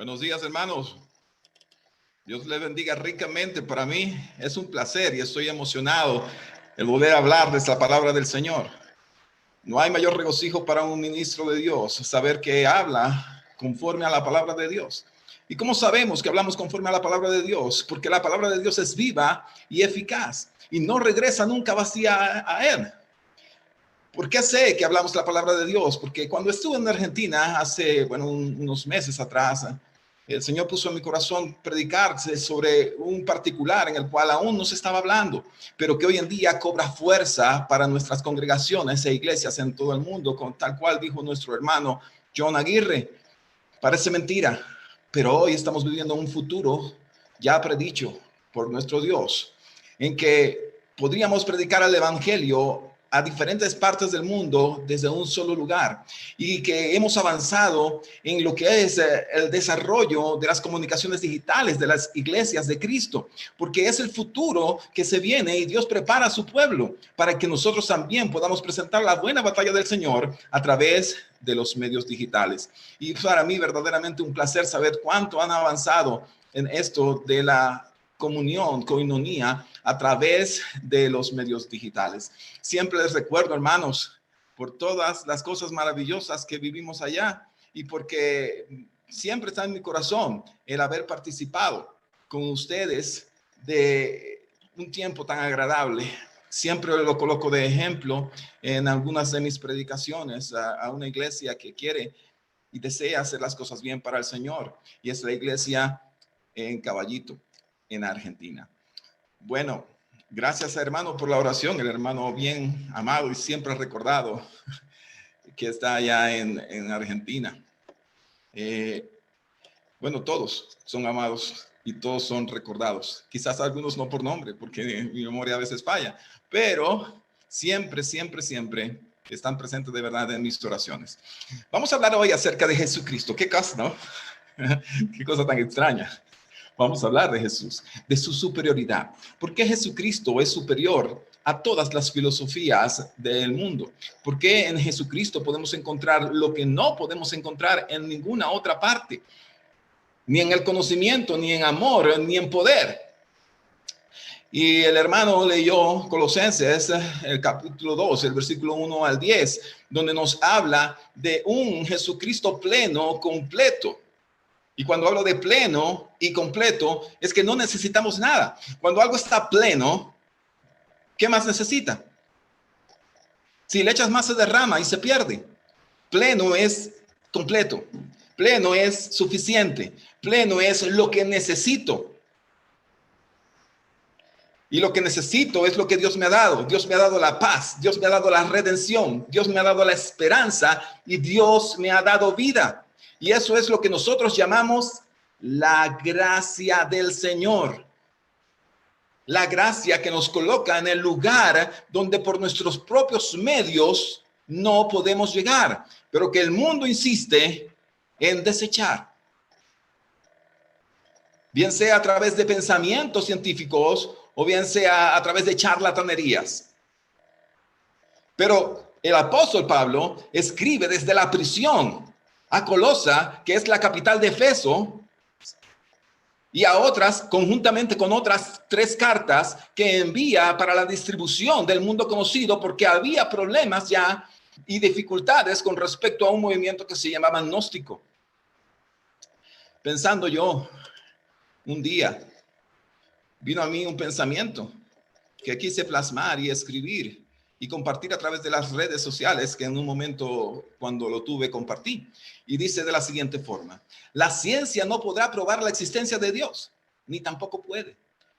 Buenos días, hermanos. Dios les bendiga ricamente. Para mí es un placer y estoy emocionado el volver a hablar de esta palabra del Señor. No hay mayor regocijo para un ministro de Dios saber que habla conforme a la palabra de Dios. ¿Y cómo sabemos que hablamos conforme a la palabra de Dios? Porque la palabra de Dios es viva y eficaz y no regresa nunca vacía a Él. ¿Por qué sé que hablamos la palabra de Dios? Porque cuando estuve en Argentina hace, unos meses atrás, el Señor puso en mi corazón predicarse sobre un particular en el cual aún no se estaba hablando, pero que hoy en día cobra fuerza para nuestras congregaciones e iglesias en todo el mundo, con tal cual dijo nuestro hermano John Aguirre. Parece mentira, pero hoy estamos viviendo un futuro ya predicho por nuestro Dios, en que podríamos predicar el evangelio a diferentes partes del mundo desde un solo lugar, y que hemos avanzado en lo que es el desarrollo de las comunicaciones digitales de las iglesias de Cristo, porque es el futuro que se viene y Dios prepara a su pueblo para que nosotros también podamos presentar la buena batalla del Señor a través de los medios digitales. Y para mí verdaderamente un placer saber cuánto han avanzado en esto de la comunión, coinonía, a través de los medios digitales. Siempre les recuerdo, hermanos, por todas las cosas maravillosas que vivimos allá y porque siempre está en mi corazón el haber participado con ustedes de un tiempo tan agradable. Siempre lo coloco de ejemplo en algunas de mis predicaciones a una iglesia que quiere y desea hacer las cosas bien para el Señor, y es la iglesia en Caballito, en Argentina. Bueno, gracias, hermano, por la oración. El hermano bien amado y siempre recordado que está allá en Argentina. Bueno, todos son amados y todos son recordados. Quizás algunos no por nombre, porque mi memoria a veces falla, pero siempre, siempre, siempre están presentes de verdad en mis oraciones. Vamos a hablar hoy acerca de Jesucristo. ¿Qué cosa, no? Qué cosa tan extraña. Vamos a hablar de Jesús, de su superioridad. ¿Por qué Jesucristo es superior a todas las filosofías del mundo? ¿Por qué en Jesucristo podemos encontrar lo que no podemos encontrar en ninguna otra parte? Ni en el conocimiento, ni en amor, ni en poder. Y el hermano leyó Colosenses, el capítulo 2, el versículo 1 al 10, donde nos habla de un Jesucristo pleno, completo. Y cuando hablo de pleno y completo, es que no necesitamos nada. Cuando algo está pleno, ¿qué más necesita? Si le echas más se derrama y se pierde. Pleno es completo. Pleno es suficiente. Pleno es lo que necesito. Y lo que necesito es lo que Dios me ha dado. Dios me ha dado la paz. Dios me ha dado la redención. Dios me ha dado la esperanza. Y Dios me ha dado vida. Y eso es lo que nosotros llamamos la gracia del Señor. La gracia que nos coloca en el lugar donde por nuestros propios medios no podemos llegar, pero que el mundo insiste en desechar. Bien sea a través de pensamientos científicos o bien sea a través de charlatanerías. Pero el apóstol Pablo escribe desde la prisión a Colosa, que es la capital de Efeso, y a otras, conjuntamente con otras 3 cartas que envía para la distribución del mundo conocido, porque había problemas ya y dificultades con respecto a un movimiento que se llamaba gnóstico. Pensando yo, un día, vino a mí un pensamiento que quise plasmar y escribir y compartir a través de las redes sociales, que en un momento cuando lo tuve compartí. Y dice de la siguiente forma: la ciencia no podrá probar la existencia de Dios, ni tampoco puede,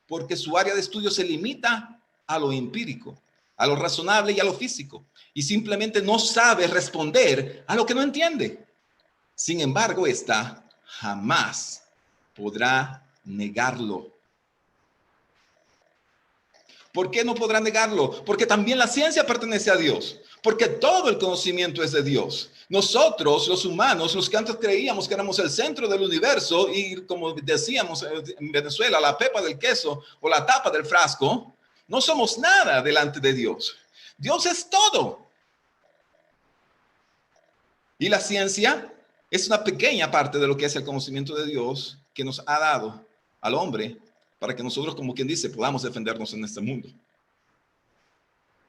porque su área de estudio se limita a lo empírico, a lo razonable y a lo físico, y simplemente no sabe responder a lo que no entiende. Sin embargo, esta jamás podrá negarlo. ¿Por qué no podrá negarlo? Porque también la ciencia pertenece a Dios. Porque todo el conocimiento es de Dios. Nosotros, los humanos, los que antes creíamos que éramos el centro del universo y, como decíamos en Venezuela, la pepa del queso o la tapa del frasco, no somos nada delante de Dios. Dios es todo. ¿Y la ciencia? Es una pequeña parte de lo que es el conocimiento de Dios que nos ha dado al hombre para que nosotros, como quien dice, podamos defendernos en este mundo.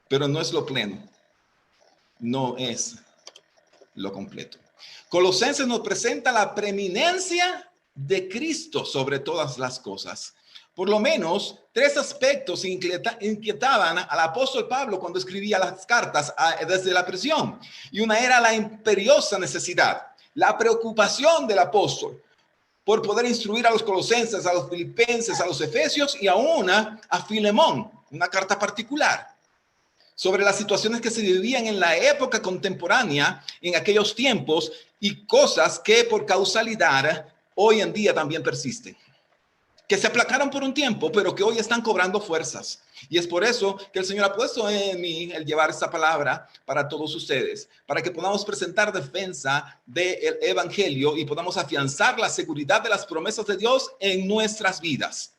Pero no es lo pleno, no es lo completo. Colosenses nos presenta la preeminencia de Cristo sobre todas las cosas. Por lo menos 3 aspectos inquietaban al apóstol Pablo cuando escribía las cartas desde la prisión. Y una era la imperiosa necesidad, la preocupación del apóstol por poder instruir a los colosenses, a los filipenses, a los efesios y aún a Filemón, una carta particular, sobre las situaciones que se vivían en la época contemporánea, en aquellos tiempos, y cosas que por causalidad hoy en día también persisten, que se aplacaron por un tiempo, pero que hoy están cobrando fuerzas. Y es por eso que el Señor ha puesto en mí el llevar esta palabra para todos ustedes, para que podamos presentar defensa del evangelio y podamos afianzar la seguridad de las promesas de Dios en nuestras vidas.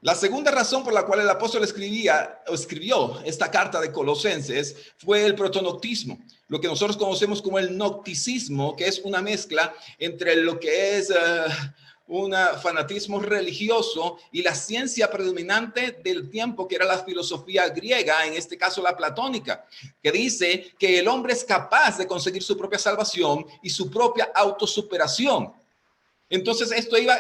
La segunda razón por la cual el apóstol escribió esta carta de Colosenses fue el protonoctismo, lo que nosotros conocemos como el gnosticismo, que es una mezcla entre lo que es un fanatismo religioso y la ciencia predominante del tiempo, que era la filosofía griega, en este caso la platónica, que dice que el hombre es capaz de conseguir su propia salvación y su propia autosuperación. Entonces esto iba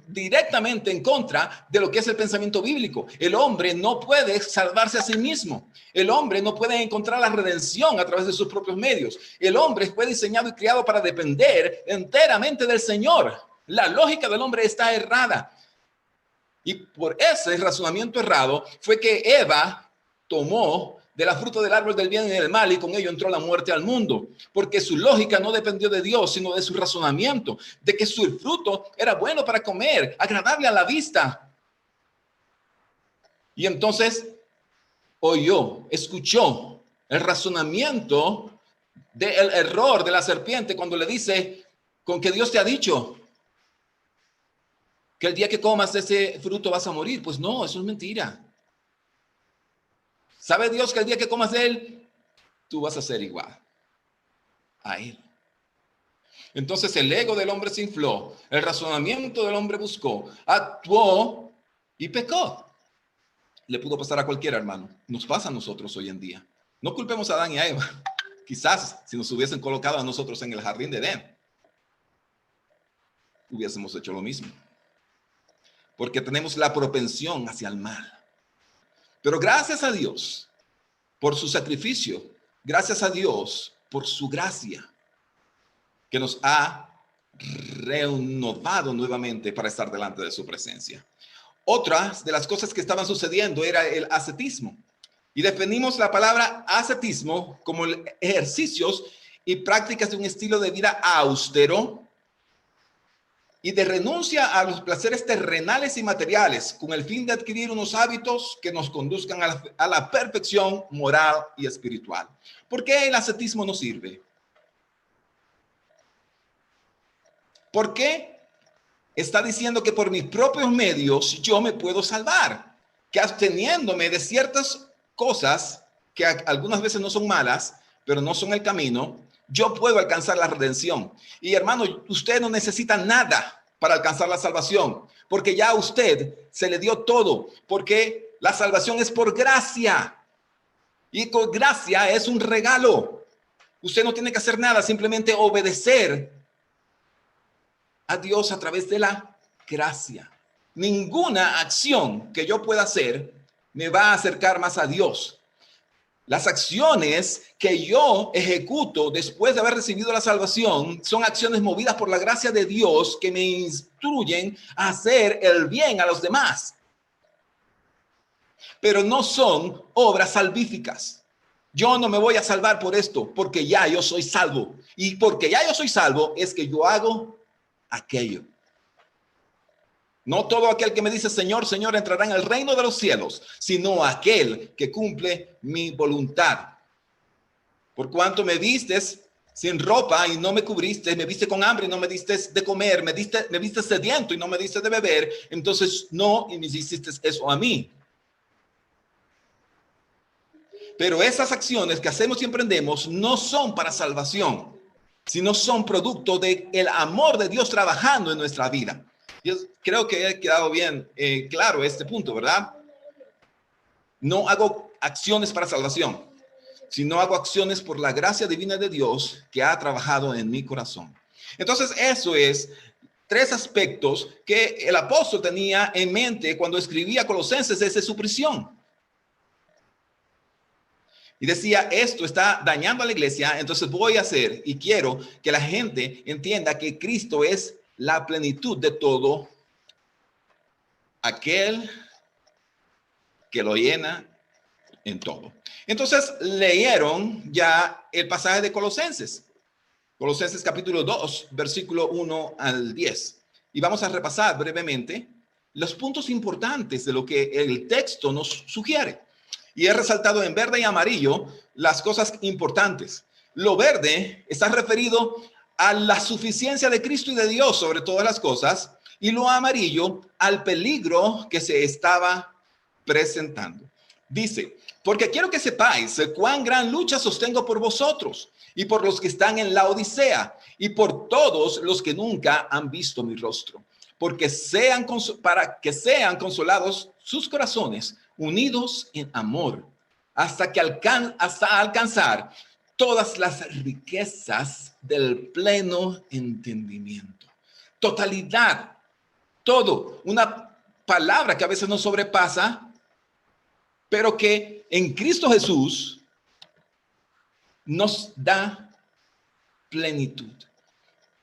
directamente en contra de lo que es el pensamiento bíblico. El hombre no puede salvarse a sí mismo. El hombre no puede encontrar la redención a través de sus propios medios. El hombre fue diseñado y criado para depender enteramente del Señor. La lógica del hombre está errada. Y por ese razonamiento errado fue que Eva tomó de la fruta del árbol del bien y del mal, y con ello entró la muerte al mundo, porque su lógica no dependió de Dios, sino de su razonamiento, de que su fruto era bueno para comer, agradable a la vista. Y entonces escuchó el razonamiento del error de la serpiente cuando le dice, con que Dios te ha dicho que el día que comas de ese fruto vas a morir. Pues no, eso es mentira. ¿Sabe Dios que el día que comas de él, tú vas a ser igual a él? Entonces el ego del hombre se infló, el razonamiento del hombre buscó, actuó y pecó. Le pudo pasar a cualquier hermano. Nos pasa a nosotros hoy en día. No culpemos a Adán y a Eva. Quizás si nos hubiesen colocado a nosotros en el jardín de Edén, hubiésemos hecho lo mismo. Porque tenemos la propensión hacia el mal. Pero gracias a Dios por su sacrificio, gracias a Dios por su gracia, que nos ha renovado nuevamente para estar delante de su presencia. Otras de las cosas que estaban sucediendo era el ascetismo. Y definimos la palabra ascetismo como ejercicios y prácticas de un estilo de vida austero y de renuncia a los placeres terrenales y materiales, con el fin de adquirir unos hábitos que nos conduzcan a la perfección moral y espiritual. ¿Por qué el ascetismo no sirve? ¿Por qué está diciendo que por mis propios medios yo me puedo salvar? Que absteniéndome de ciertas cosas que algunas veces no son malas, pero no son el camino, yo puedo alcanzar la redención. Y hermano, usted no necesita nada para alcanzar la salvación, porque ya a usted se le dio todo, porque la salvación es por gracia. Y con gracia es un regalo. Usted no tiene que hacer nada, simplemente obedecer a Dios a través de la gracia. Ninguna acción que yo pueda hacer me va a acercar más a Dios. Las acciones que yo ejecuto después de haber recibido la salvación son acciones movidas por la gracia de Dios que me instruyen a hacer el bien a los demás. Pero no son obras salvíficas. Yo no me voy a salvar por esto, porque ya yo soy salvo. Y porque ya yo soy salvo es que yo hago aquello. No todo aquel que me dice Señor, Señor entrará en el reino de los cielos, sino aquel que cumple mi voluntad. Por cuanto me vistes sin ropa y no me cubriste, me viste con hambre y no me diste de comer, me viste sediento y no me diste de beber, entonces no y me hiciste eso a mí. Pero esas acciones que hacemos y emprendemos no son para salvación, sino son producto del amor de Dios trabajando en nuestra vida. Yo creo que he quedado bien claro este punto, ¿verdad? No hago acciones para salvación, sino hago acciones por la gracia divina de Dios que ha trabajado en mi corazón. Entonces, eso es 3 aspectos que el apóstol tenía en mente cuando escribía Colosenses desde su prisión. Y decía, esto está dañando a la iglesia, entonces voy a hacer y quiero que la gente entienda que Cristo es la plenitud de todo aquel que lo llena en todo. Entonces leyeron ya el pasaje de Colosenses. Colosenses capítulo 2, versículo 1 al 10. Y vamos a repasar brevemente los puntos importantes de lo que el texto nos sugiere. Y he resaltado en verde y amarillo las cosas importantes. Lo verde está referido a la suficiencia de Cristo y de Dios sobre todas las cosas. Y lo amarillo al peligro que se estaba presentando. Dice, porque quiero que sepáis cuán gran lucha sostengo por vosotros y por los que están en la Odisea y por todos los que nunca han visto mi rostro, para que sean consolados sus corazones, unidos en amor, hasta alcanzar todas las riquezas del pleno entendimiento. Totalidad, todo, una palabra que a veces nos sobrepasa, pero que en Cristo Jesús nos da plenitud.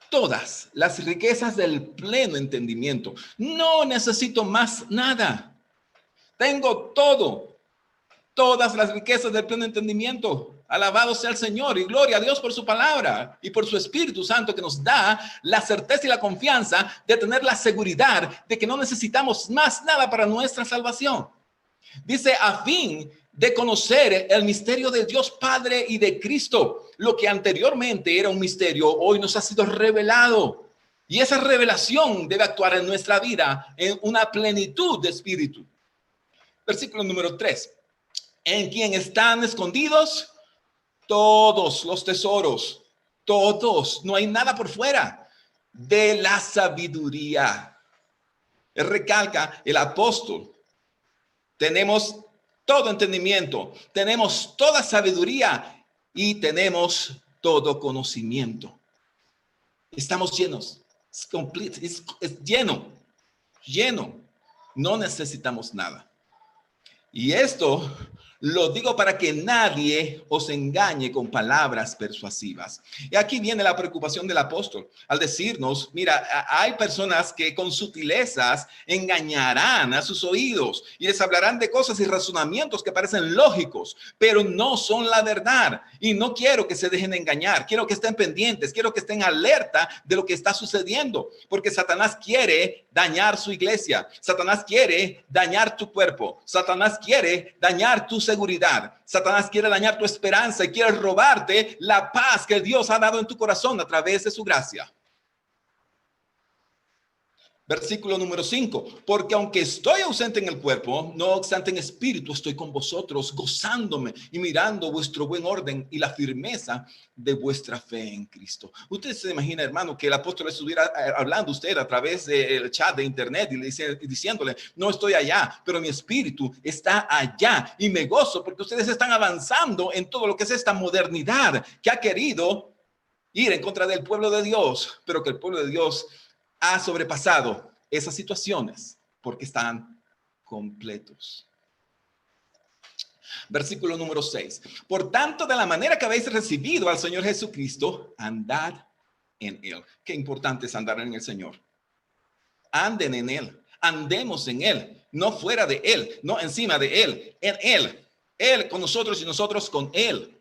Todas las riquezas del pleno entendimiento. No necesito más nada. Tengo todo. Todas las riquezas del pleno entendimiento. Alabado sea el Señor y gloria a Dios por su palabra y por su Espíritu Santo que nos da la certeza y la confianza de tener la seguridad de que no necesitamos más nada para nuestra salvación. Dice, a fin de conocer el misterio de Dios Padre y de Cristo, lo que anteriormente era un misterio, hoy nos ha sido revelado. Y esa revelación debe actuar en nuestra vida en una plenitud de espíritu. Versículo número 3. En quien están escondidos todos los tesoros, todos, no hay nada por fuera de la sabiduría. Recalca el apóstol. Tenemos todo entendimiento, tenemos toda sabiduría y tenemos todo conocimiento. Estamos llenos, es lleno. No necesitamos nada. Y esto lo digo para que nadie os engañe con palabras persuasivas. Y aquí viene la preocupación del apóstol al decirnos, mira, hay personas que con sutilezas engañarán a sus oídos y les hablarán de cosas y razonamientos que parecen lógicos, pero no son la verdad. Y no quiero que se dejen engañar, quiero que estén pendientes, quiero que estén alerta de lo que está sucediendo, porque Satanás quiere dañar su iglesia, Satanás quiere dañar tu cuerpo, Satanás quiere dañar tu seguridad, Satanás quiere dañar tu esperanza y quiere robarte la paz que Dios ha dado en tu corazón a través de su gracia. Versículo número 5, porque aunque estoy ausente en el cuerpo, no obstante en espíritu estoy con vosotros, gozándome y mirando vuestro buen orden y la firmeza de vuestra fe en Cristo. Usted se imagina, hermano, que el apóstol estuviera hablando usted a través del chat de internet y diciéndole, no estoy allá, pero mi espíritu está allá y me gozo porque ustedes están avanzando en todo lo que es esta modernidad que ha querido ir en contra del pueblo de Dios, pero que el pueblo de Dios ha sobrepasado esas situaciones porque están completos. Versículo número 6. Por tanto, de la manera que habéis recibido al Señor Jesucristo, andad en Él. Qué importante es andar en el Señor. Anden en Él, andemos en Él, no fuera de Él, no encima de Él, en Él. Él con nosotros y nosotros con Él,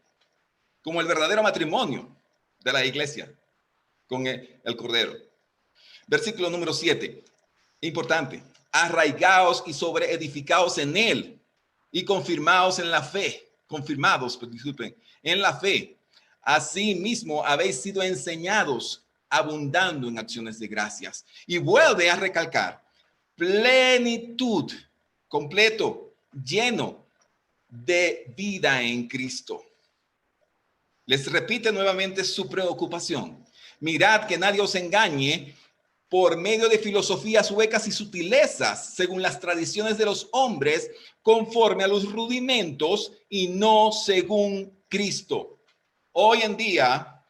como el verdadero matrimonio de la iglesia con el Cordero. Versículo número 7, importante, arraigaos y sobreedificaos en Él y confirmaos en la fe, en la fe. Asimismo habéis sido enseñados, abundando en acciones de gracias. Y vuelve a recalcar, plenitud, completo, lleno, de vida en Cristo. Les repite nuevamente su preocupación. Mirad que nadie os engañe por medio de filosofías huecas y sutilezas, según las tradiciones de los hombres, conforme a los rudimentos y no según Cristo. Hoy en día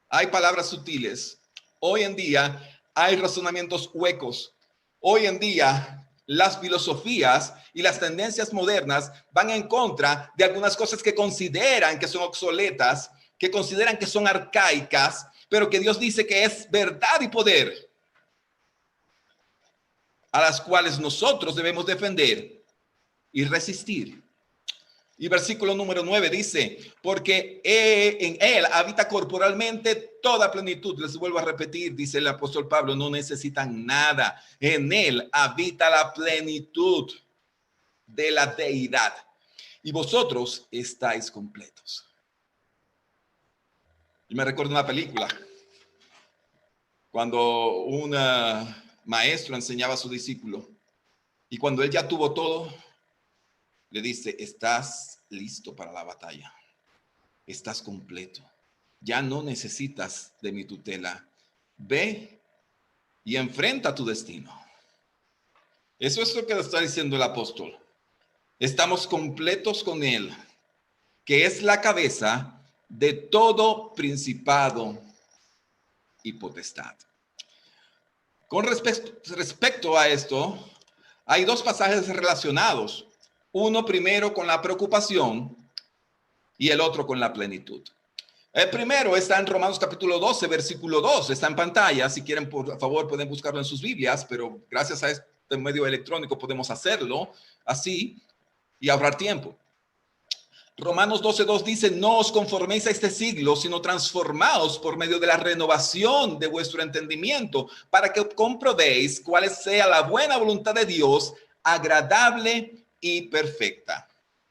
hay palabras sutiles. Hoy en día hay razonamientos huecos. Hoy en día las filosofías y las tendencias modernas van en contra de algunas cosas que consideran que son obsoletas, que consideran que son arcaicas, pero que Dios dice que es verdad y poder, a las cuales nosotros debemos defender y resistir. Y versículo número 9 dice, porque en él habita corporalmente toda plenitud. Les vuelvo a repetir, dice el apóstol Pablo, no necesitan nada. En él habita la plenitud de la deidad. Y vosotros estáis completos. Yo me recuerdo una película, cuando un maestro enseñaba a su discípulo, y cuando él ya tuvo todo, le dice, estás listo para la batalla, estás completo, ya no necesitas de mi tutela, ve y enfrenta tu destino. Eso es lo que está diciendo el apóstol. Estamos completos con él, que es la cabeza de todo principado y potestad. Con respecto a esto, hay dos pasajes relacionados. Uno primero con la preocupación y el otro con la plenitud. El primero está en Romanos capítulo 12, versículo 2. Está en pantalla. Si quieren, por favor, pueden buscarlo en sus Biblias, pero gracias a este medio electrónico podemos hacerlo así y ahorrar tiempo. Romanos 12:2 dice, no os conforméis a este siglo, sino transformaos por medio de la renovación de vuestro entendimiento, para que comprobéis cuál sea la buena voluntad de Dios, agradable y perfecta.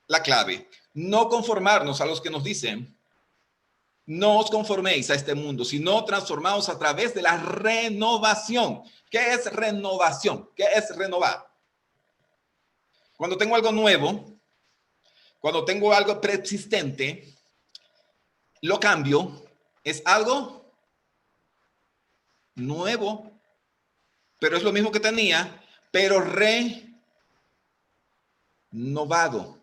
La clave, no conformarnos a los que nos dicen, no os conforméis a este mundo, sino transformaos a través de la renovación. ¿Qué es renovación? ¿Qué es renovar? Cuando tengo algo nuevo, cuando tengo algo preexistente, lo cambio, es algo nuevo, pero es lo mismo que tenía, pero renovado.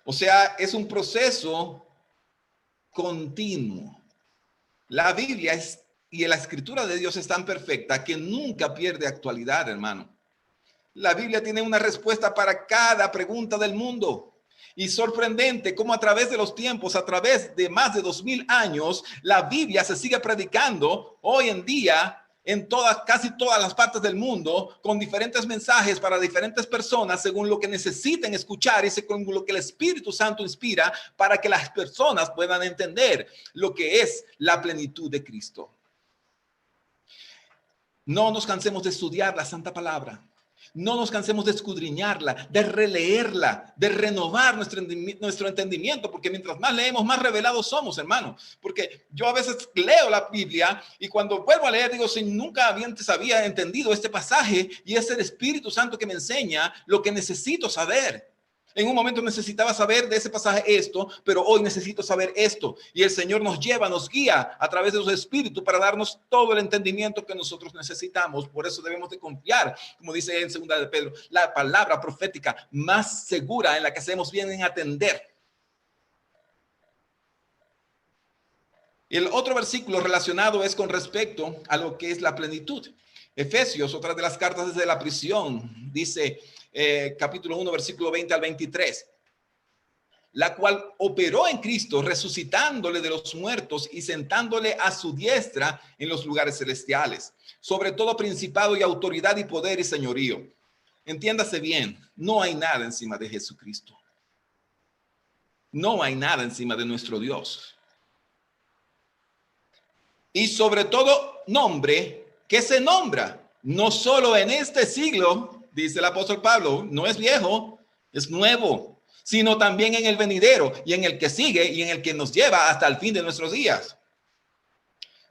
O sea, es un proceso continuo. La Biblia y la escritura de Dios es tan perfecta que nunca pierde actualidad, hermano. La Biblia tiene una respuesta para cada pregunta del mundo. Y sorprendente cómo a través de los tiempos, a través de más de 2000 años, la Biblia se sigue predicando hoy en día en casi todas las partes del mundo, con diferentes mensajes para diferentes personas, según lo que necesiten escuchar y según lo que el Espíritu Santo inspira, para que las personas puedan entender lo que es la plenitud de Cristo. No nos cansemos de estudiar la Santa Palabra. No nos cansemos de escudriñarla, de releerla, de renovar nuestro entendimiento, porque mientras más leemos, más revelados somos, hermano. Porque yo a veces leo la Biblia y cuando vuelvo a leer, digo, si nunca antes había entendido este pasaje, y es el Espíritu Santo que me enseña lo que necesito saber. En un momento necesitaba saber de ese pasaje esto, pero hoy necesito saber esto. Y el Señor nos lleva, nos guía a través de su Espíritu para darnos todo el entendimiento que nosotros necesitamos. Por eso debemos de confiar, como dice en 2 de Pedro, la palabra profética más segura en la que hacemos bien en atender. Y el otro versículo relacionado es con respecto a lo que es la plenitud. Efesios, otra de las cartas desde la prisión, dice capítulo 1, versículo 20 al 23, la cual operó en Cristo, resucitándole de los muertos y sentándole a su diestra en los lugares celestiales, sobre todo principado y autoridad y poder y señorío. Entiéndase bien, no hay nada encima de Jesucristo. No hay nada encima de nuestro Dios. Y sobre todo nombre que se nombra, no solo en este siglo, dice el apóstol Pablo, no es viejo, es nuevo, sino también en el venidero y en el que sigue y en el que nos lleva hasta el fin de nuestros días.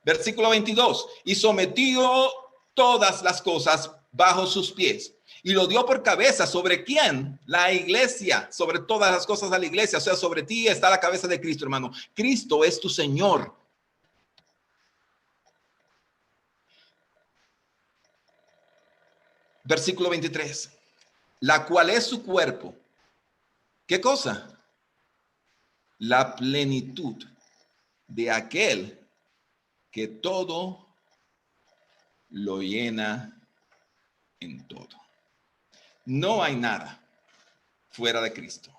Versículo 22, y sometió todas las cosas bajo sus pies, y lo dio por cabeza. ¿Sobre quién? La iglesia, sobre todas las cosas de la iglesia. O sea, sobre ti está la cabeza de Cristo, hermano. Cristo es tu Señor. Versículo 23. La cual es su cuerpo. ¿Qué cosa? La plenitud de aquel que todo lo llena en todo. No hay nada fuera de Cristo.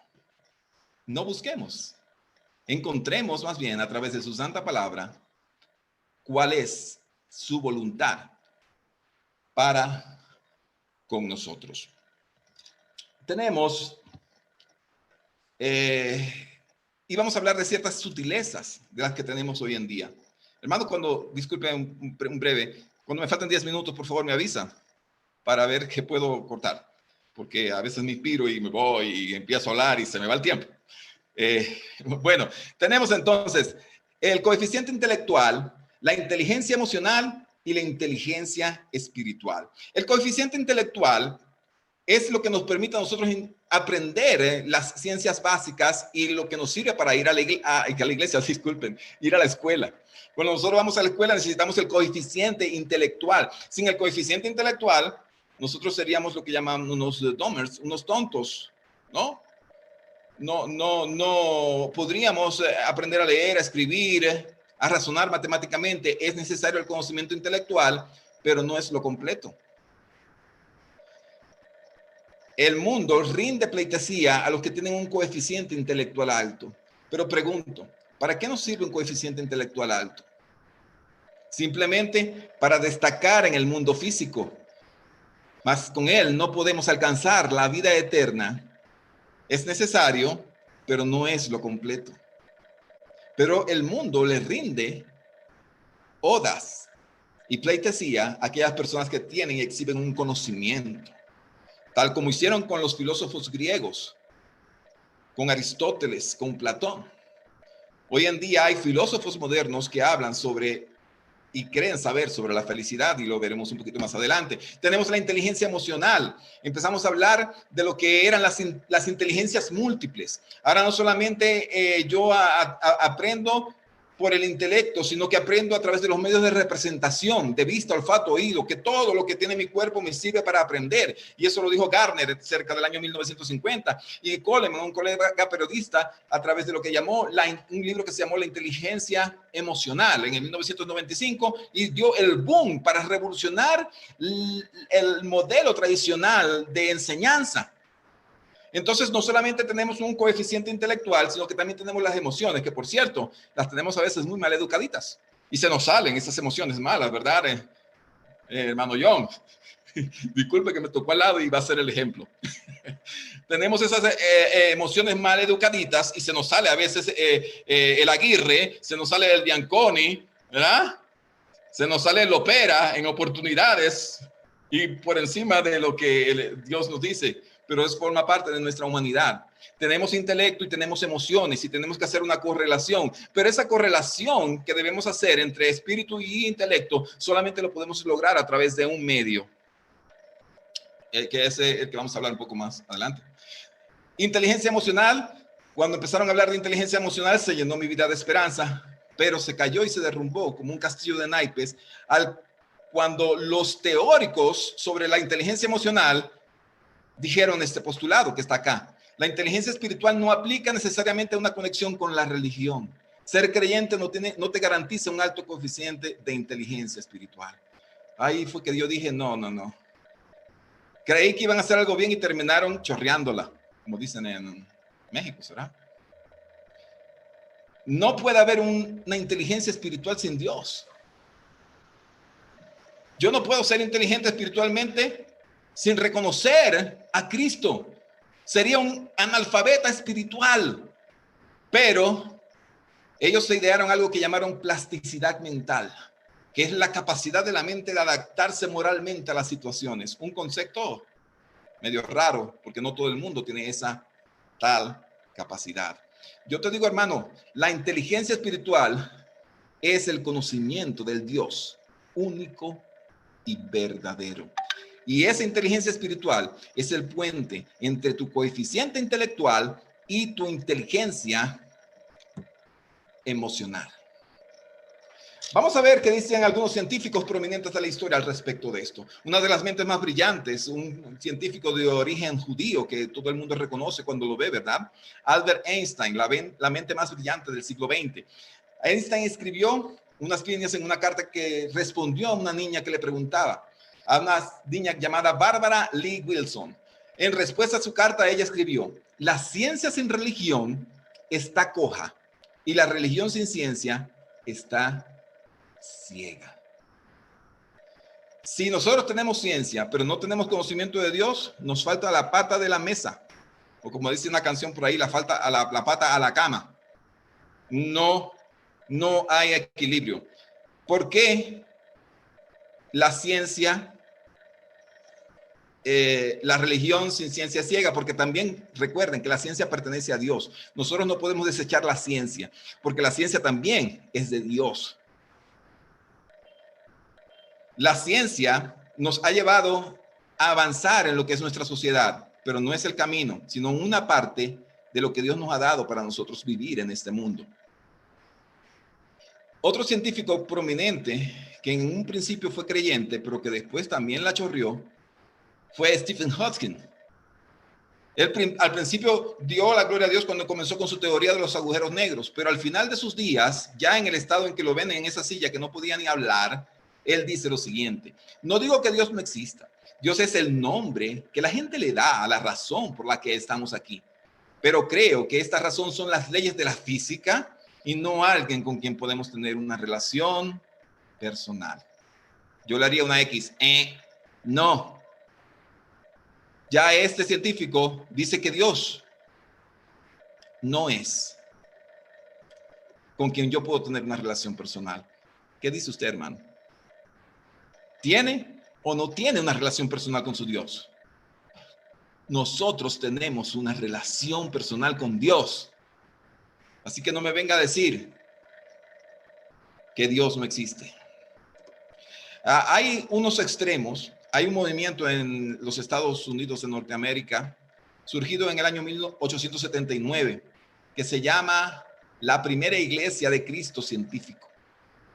No busquemos. Encontremos más bien a través de su santa palabra cuál es su voluntad para con nosotros. Tenemos, y vamos a hablar de ciertas sutilezas de las que tenemos hoy en día. Hermano, disculpe un breve, cuando me faltan 10 minutos, por favor, me avisa para ver qué puedo cortar, porque a veces me inspiro y me voy y empiezo a hablar y se me va el tiempo. Bueno, tenemos entonces el coeficiente intelectual, la inteligencia emocional y la inteligencia espiritual. El coeficiente intelectual es lo que nos permite a nosotros aprender las ciencias básicas y lo que nos sirve para ir a la iglesia, disculpen, ir a la escuela. Cuando nosotros vamos a la escuela necesitamos el coeficiente intelectual. Sin el coeficiente intelectual, nosotros seríamos lo que llaman unos dumbers, unos tontos, ¿no? No podríamos aprender a leer, a escribir, a razonar matemáticamente. Es necesario el conocimiento intelectual, pero no es lo completo. El mundo rinde pleitesía a los que tienen un coeficiente intelectual alto. Pero pregunto, ¿para qué nos sirve un coeficiente intelectual alto? Simplemente para destacar en el mundo físico. Mas con él no podemos alcanzar la vida eterna. Es necesario, pero no es lo completo. Pero el mundo le rinde odas y pleitesía a aquellas personas que tienen y exhiben un conocimiento, tal como hicieron con los filósofos griegos, con Aristóteles, con Platón. Hoy en día hay filósofos modernos que hablan sobre y creen saber sobre la felicidad, y lo veremos un poquito más adelante. Tenemos la inteligencia emocional. Empezamos a hablar de lo que eran las inteligencias múltiples. Ahora no solamente yo aprendo por el intelecto, sino que aprendo a través de los medios de representación, de vista, olfato, oído, que todo lo que tiene mi cuerpo me sirve para aprender. Y eso lo dijo Gardner cerca del año 1950. Y Coleman, un colega periodista, a través de lo que llamó un libro que se llamó La inteligencia emocional en el 1995, y dio el boom para revolucionar el modelo tradicional de enseñanza. Entonces, no solamente tenemos un coeficiente intelectual, sino que también tenemos las emociones, que por cierto, las tenemos a veces muy mal educaditas. Y se nos salen esas emociones malas, ¿verdad, hermano John? Disculpe que me tocó al lado y va a ser el ejemplo. Tenemos esas emociones mal educaditas y se nos sale a veces el Aguirre, se nos sale el Bianconi, ¿verdad? Se nos sale el Opera en oportunidades y por encima de lo que Dios nos dice. Pero eso forma parte de nuestra humanidad. Tenemos intelecto y tenemos emociones y tenemos que hacer una correlación. Pero esa correlación que debemos hacer entre espíritu y intelecto solamente lo podemos lograr a través de un medio, que es el que vamos a hablar un poco más adelante. Inteligencia emocional. Cuando empezaron a hablar de inteligencia emocional se llenó mi vida de esperanza, pero se cayó y se derrumbó como un castillo de naipes cuando los teóricos sobre la inteligencia emocional dijeron este postulado que está acá. La inteligencia espiritual no aplica necesariamente a una conexión con la religión. Ser creyente no te garantiza un alto coeficiente de inteligencia espiritual. Ahí fue que yo dije, no. Creí que iban a hacer algo bien y terminaron chorreándola, como dicen en México, ¿será? No puede haber una inteligencia espiritual sin Dios. Yo no puedo ser inteligente espiritualmente sin reconocer a Cristo. Sería un analfabeta espiritual. Pero ellos se idearon algo que llamaron plasticidad mental, que es la capacidad de la mente de adaptarse moralmente a las situaciones. Un concepto medio raro, porque no todo el mundo tiene esa tal capacidad. Yo te digo, hermano, la inteligencia espiritual es el conocimiento del Dios único y verdadero. Y esa inteligencia espiritual es el puente entre tu coeficiente intelectual y tu inteligencia emocional. Vamos a ver qué dicen algunos científicos prominentes de la historia al respecto de esto. Una de las mentes más brillantes, un científico de origen judío que todo el mundo reconoce cuando lo ve, ¿verdad? Albert Einstein, la mente más brillante del siglo XX. Einstein escribió unas líneas en una carta que respondió a una niña que le preguntaba, a una niña llamada Barbara Lee Wilson. En respuesta a su carta, ella escribió: la ciencia sin religión está coja y la religión sin ciencia está ciega. Si nosotros tenemos ciencia, pero no tenemos conocimiento de Dios, nos falta la pata de la mesa. O como dice una canción por ahí, la pata a la cama. No hay equilibrio. ¿Por qué la ciencia, la religión sin ciencia es ciega? Porque también recuerden que la ciencia pertenece a Dios. Nosotros no podemos desechar la ciencia, porque la ciencia también es de Dios. La ciencia nos ha llevado a avanzar en lo que es nuestra sociedad, pero no es el camino, sino una parte de lo que Dios nos ha dado para nosotros vivir en este mundo. Otro científico prominente que en un principio fue creyente, pero que después también la chorrió, fue Stephen Hawking. Él al principio dio la gloria a Dios cuando comenzó con su teoría de los agujeros negros, pero al final de sus días, ya en el estado en que lo ven en esa silla que no podía ni hablar, él dice lo siguiente: no digo que Dios no exista. Dios es el nombre que la gente le da a la razón por la que estamos aquí. Pero creo que esta razón son las leyes de la física y no alguien con quien podemos tener una relación personal. Yo le haría una X. No. Ya este científico dice que Dios no es con quien yo puedo tener una relación personal. ¿Qué dice usted, hermano? ¿Tiene o no tiene una relación personal con su Dios? Nosotros tenemos una relación personal con Dios. Así que no me venga a decir que Dios no existe. Hay unos extremos. Hay un movimiento en los Estados Unidos de Norteamérica, surgido en el año 1879, que se llama la Primera Iglesia de Cristo Científico.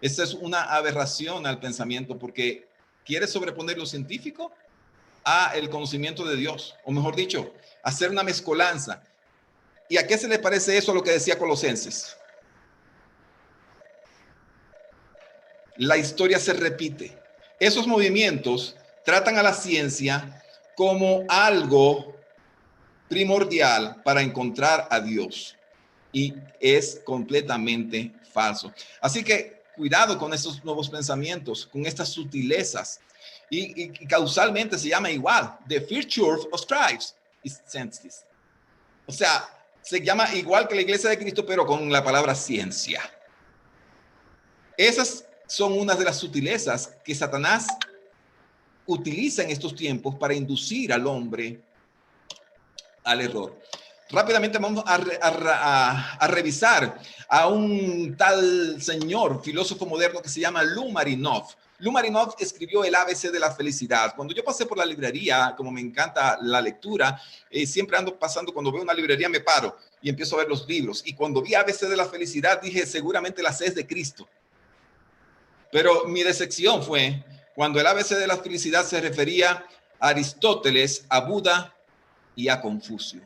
Esta es una aberración al pensamiento porque quiere sobreponer lo científico a el conocimiento de Dios, o mejor dicho, hacer una mezcolanza. ¿Y a qué se le parece eso a lo que decía Colosenses? La historia se repite. Esos movimientos tratan a la ciencia como algo primordial para encontrar a Dios, y es completamente falso. Así que cuidado con estos nuevos pensamientos, con estas sutilezas. Y causalmente se llama igual, the virtue of stripes is senses. O sea, se llama igual que la Iglesia de Cristo, pero con la palabra ciencia. Esas son unas de las sutilezas que Satanás utiliza en estos tiempos para inducir al hombre al error. Rápidamente vamos a revisar a un tal señor, filósofo moderno que se llama Lou Marinoff. Lou Marinoff escribió el ABC de la felicidad. Cuando yo pasé por la librería, como me encanta la lectura, siempre ando pasando, cuando veo una librería me paro y empiezo a ver los libros. Y cuando vi ABC de la felicidad dije, seguramente la C es de Cristo. Pero mi decepción fue cuando el ABC de la felicidad se refería a Aristóteles, a Buda y a Confucio.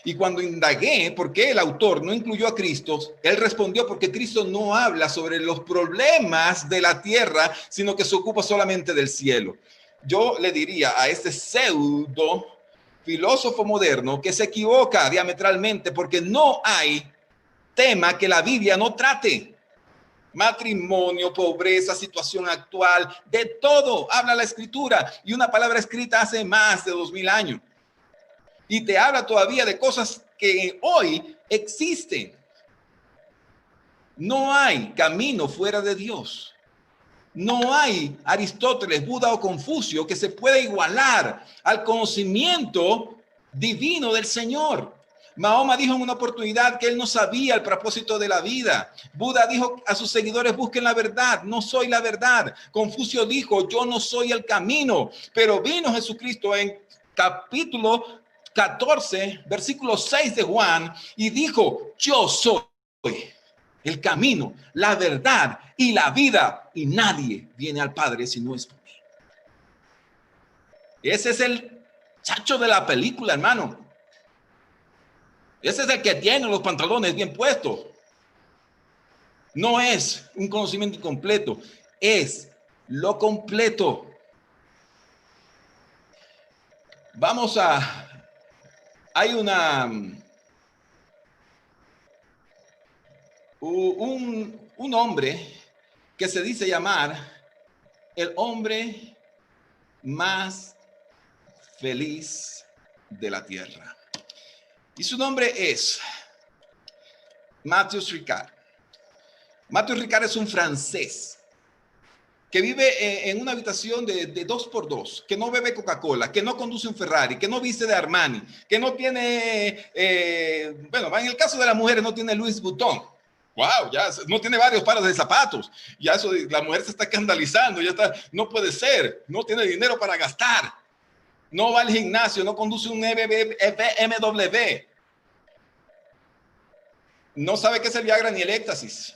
Y cuando indagué por qué el autor no incluyó a Cristo, él respondió porque Cristo no habla sobre los problemas de la tierra, sino que se ocupa solamente del cielo. Yo le diría a este pseudo filósofo moderno que se equivoca diametralmente porque no hay tema que la Biblia no trate. Matrimonio, pobreza, situación actual, de todo habla la Escritura, y una palabra escrita hace más de 2000 años. Y te habla todavía de cosas que hoy existen. No hay camino fuera de Dios. No hay Aristóteles, Buda o Confucio que se pueda igualar al conocimiento divino del Señor. Mahoma dijo en una oportunidad que él no sabía el propósito de la vida. Buda dijo a sus seguidores, busquen la verdad, no soy la verdad. Confucio dijo, yo no soy el camino. Pero vino Jesucristo en capítulo 14, versículo 6 de Juan, y dijo, yo soy el camino, la verdad y la vida, y nadie viene al Padre si no es por mí. Ese es el chacho de la película, hermano. Ese es el que tiene los pantalones bien puestos. No es un conocimiento incompleto, es lo completo. Vamos a... Hay un hombre que se dice llamar el hombre más feliz de la tierra. Y su nombre es Matthew Ricard. Matthew Ricard es un francés que vive en una habitación de 2x2, que no bebe Coca-Cola, que no conduce un Ferrari, que no viste de Armani, que no tiene, bueno, en el caso de las mujeres no tiene Louis Vuitton. Wow, ya no tiene varios pares de zapatos. Ya eso, la mujer se está escandalizando, ya está, no puede ser, no tiene dinero para gastar. No va al gimnasio, no conduce un BMW. No sabe qué es el Viagra ni el éxtasis.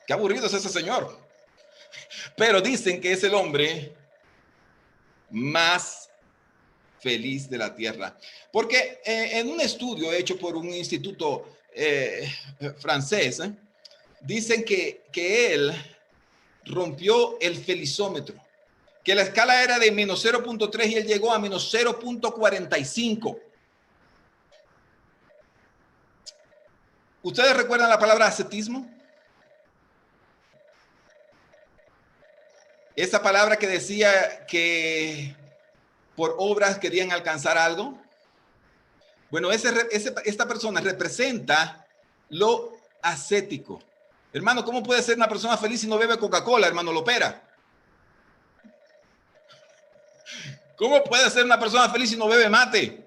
Qué aburrido es ese señor. Pero dicen que es el hombre más feliz de la tierra. Porque en un estudio hecho por un instituto francés, dicen que él rompió el felizómetro. Que la escala era de menos 0.3 y él llegó a menos 0.45. ¿Ustedes recuerdan la palabra ascetismo? Esa palabra que decía que por obras querían alcanzar algo. Bueno, esta persona representa lo ascético. Hermano, ¿cómo puede ser una persona feliz si no bebe Coca-Cola, hermano Lopera? ¿Cómo puede ser una persona feliz si no bebe mate?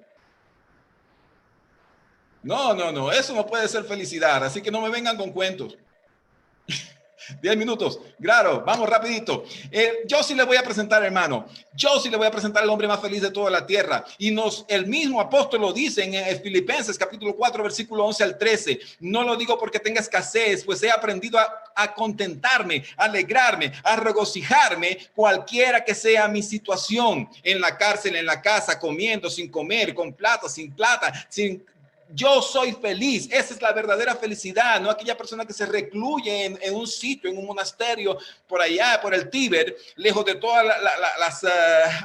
No, eso no puede ser felicidad, así que no me vengan con cuentos. 10 minutos, claro, vamos rapidito. Yo sí le voy a presentar, hermano, yo sí le voy a presentar al hombre más feliz de toda la tierra. Y el mismo apóstol lo dice en Filipenses capítulo 4, versículo 11 al 13. No lo digo porque tenga escasez, pues he aprendido a contentarme, a alegrarme, a regocijarme, cualquiera que sea mi situación, en la cárcel, en la casa, comiendo, sin comer, con plata, sin plata, yo soy feliz. Esa es la verdadera felicidad, no aquella persona que se recluye en un sitio, en un monasterio, por allá, por el Tíber, lejos de todas las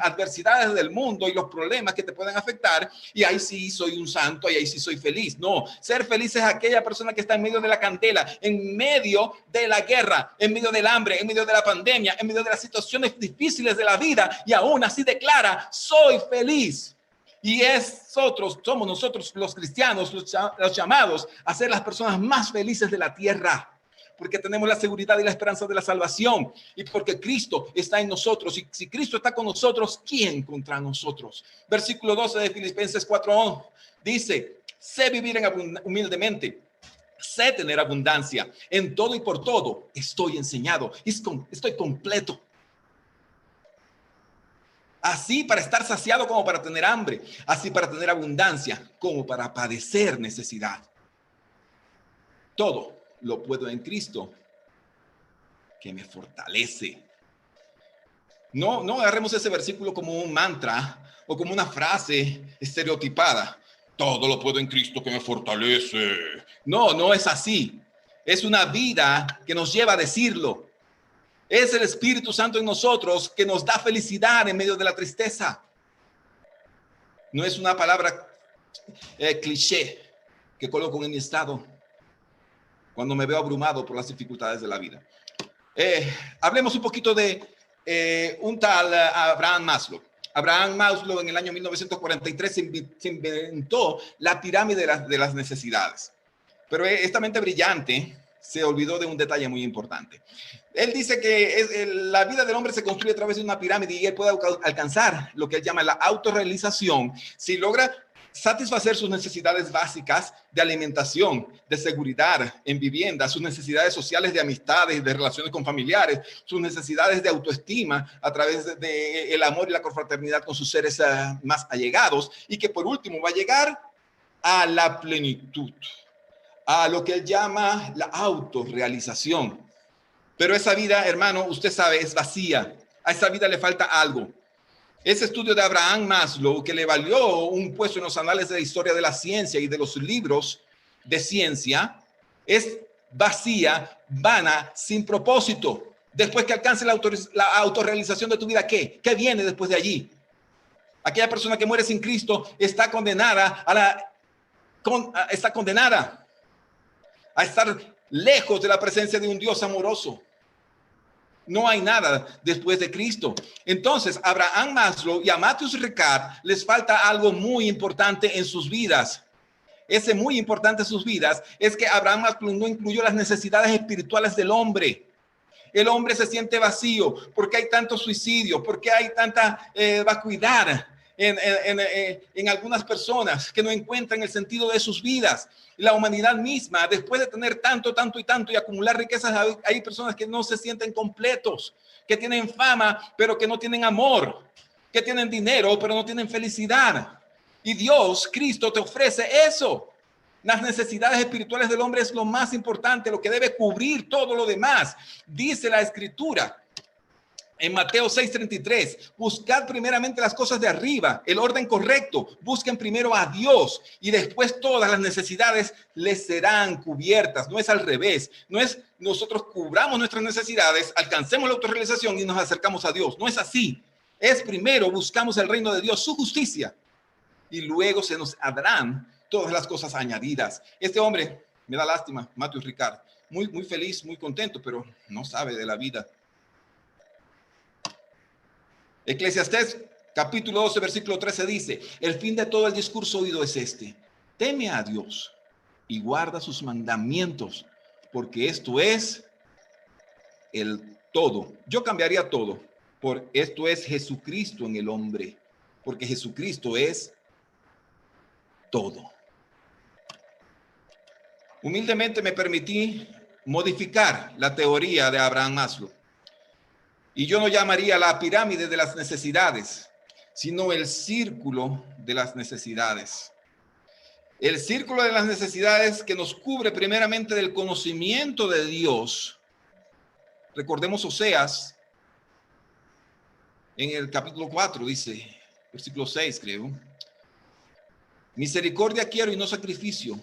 adversidades del mundo y los problemas que te pueden afectar, y ahí sí soy un santo, y ahí sí soy feliz. No, ser feliz es aquella persona que está en medio de la candela, en medio de la guerra, en medio del hambre, en medio de la pandemia, en medio de las situaciones difíciles de la vida, y aún así declara, soy feliz. Y somos nosotros los cristianos, los llamados a ser las personas más felices de la tierra, porque tenemos la seguridad y la esperanza de la salvación, y porque Cristo está en nosotros. Y si Cristo está con nosotros, ¿quién contra nosotros? Versículo 12 de Filipenses 4:1 dice, sé vivir humildemente, sé tener abundancia, en todo y por todo estoy enseñado, estoy completo. Así para estar saciado como para tener hambre, así para tener abundancia como para padecer necesidad. Todo lo puedo en Cristo que me fortalece. No agarremos ese versículo como un mantra o como una frase estereotipada. Todo lo puedo en Cristo que me fortalece. No es así. Es una vida que nos lleva a decirlo. Es el Espíritu Santo en nosotros que nos da felicidad en medio de la tristeza. No es una palabra cliché que coloco en mi estado cuando me veo abrumado por las dificultades de la vida. Hablemos un poquito de un tal Abraham Maslow. Abraham Maslow en el año 1943 se inventó la pirámide de las necesidades. Pero esta mente brillante se olvidó de un detalle muy importante. Él dice que la vida del hombre se construye a través de una pirámide y él puede alcanzar lo que él llama la autorrealización si logra satisfacer sus necesidades básicas de alimentación, de seguridad en vivienda, sus necesidades sociales de amistades, de relaciones con familiares, sus necesidades de autoestima a través de el amor y la confraternidad con sus seres más allegados, y que por último va a llegar a la plenitud, a lo que él llama la autorrealización. Pero esa vida, hermano, usted sabe, es vacía. A esa vida le falta algo. Ese estudio de Abraham Maslow, que le valió un puesto en los anales de la historia de la ciencia y de los libros de ciencia, es vacía, vana, sin propósito. Después que alcance la autorrealización de tu vida, ¿qué? ¿Qué viene después de allí? Aquella persona que muere sin Cristo está condenada está condenada a estar lejos de la presencia de un Dios amoroso. No hay nada después de Cristo. Entonces, a Abraham Maslow y a Matthieu Ricard les falta algo muy importante en sus vidas. Ese muy importante en sus vidas es que Abraham Maslow no incluyó las necesidades espirituales del hombre. El hombre se siente vacío porque hay tanto suicidio, porque hay tanta vacuidad en algunas personas que no encuentran el sentido de sus vidas. La humanidad misma, después de tener tanto y acumular riquezas, hay personas que no se sienten completos, que tienen fama, pero que no tienen amor, que tienen dinero, pero no tienen felicidad. Y Dios, Cristo, te ofrece eso. Las necesidades espirituales del hombre es lo más importante, lo que debe cubrir todo lo demás. Dice la Escritura en Mateo 6:33, buscad primeramente las cosas de arriba, el orden correcto. Busquen primero a Dios y después todas las necesidades les serán cubiertas. No es al revés. No es nosotros cubramos nuestras necesidades, alcancemos la autorrealización y nos acercamos a Dios. No es así. Es primero buscamos el reino de Dios, su justicia, y luego se nos darán todas las cosas añadidas. Este hombre, me da lástima, Matthieu Ricard, muy feliz, muy contento, pero no sabe de la vida. Eclesiastés capítulo 12, versículo 13 dice, el fin de todo el discurso oído es este: teme a Dios y guarda sus mandamientos, porque esto es el todo. Yo cambiaría todo por esto es Jesucristo en el hombre, porque Jesucristo es todo. Humildemente me permití modificar la teoría de Abraham Maslow. Y yo no llamaría la pirámide de las necesidades, sino el círculo de las necesidades. El círculo de las necesidades que nos cubre primeramente del conocimiento de Dios. Recordemos Oseas, en el capítulo 4, dice, versículo 6 creo. Misericordia quiero y no sacrificio,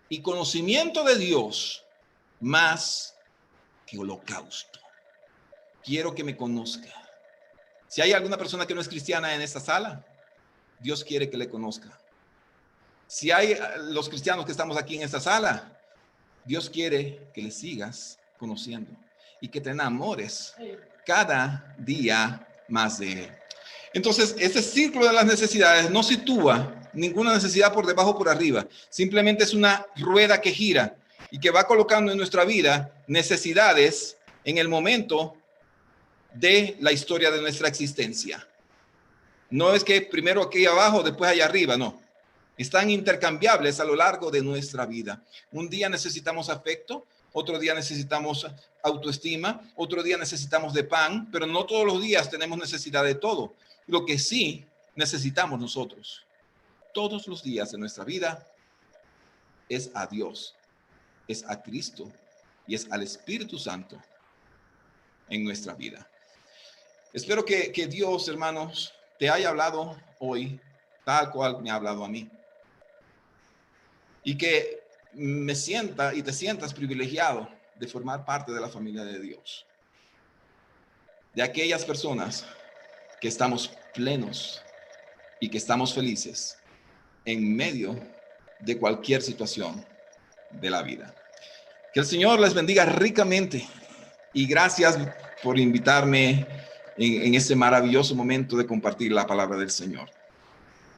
y conocimiento de Dios más que holocausto. Quiero que me conozca. Si hay alguna persona que no es cristiana en esta sala, Dios quiere que le conozca. Si hay los cristianos que estamos aquí en esta sala, Dios quiere que le sigas conociendo y que te enamores cada día más de Él. Entonces, este círculo de las necesidades no sitúa ninguna necesidad por debajo o por arriba. Simplemente es una rueda que gira y que va colocando en nuestra vida necesidades en el momento de la historia de nuestra existencia. No es que primero aquí abajo, después allá arriba, no. Están intercambiables a lo largo de nuestra vida. Un día necesitamos afecto, otro día necesitamos autoestima, otro día necesitamos de pan, pero no todos los días tenemos necesidad de todo. Lo que sí necesitamos nosotros, todos los días de nuestra vida, es a Dios, es a Cristo y es al Espíritu Santo en nuestra vida. Espero que Dios, hermanos, te haya hablado hoy tal cual me ha hablado a mí. Y que me sienta y te sientas privilegiado de formar parte de la familia de Dios. De aquellas personas que estamos plenos y que estamos felices en medio de cualquier situación de la vida. Que el Señor les bendiga ricamente y gracias por invitarme en este maravilloso momento de compartir la palabra del Señor.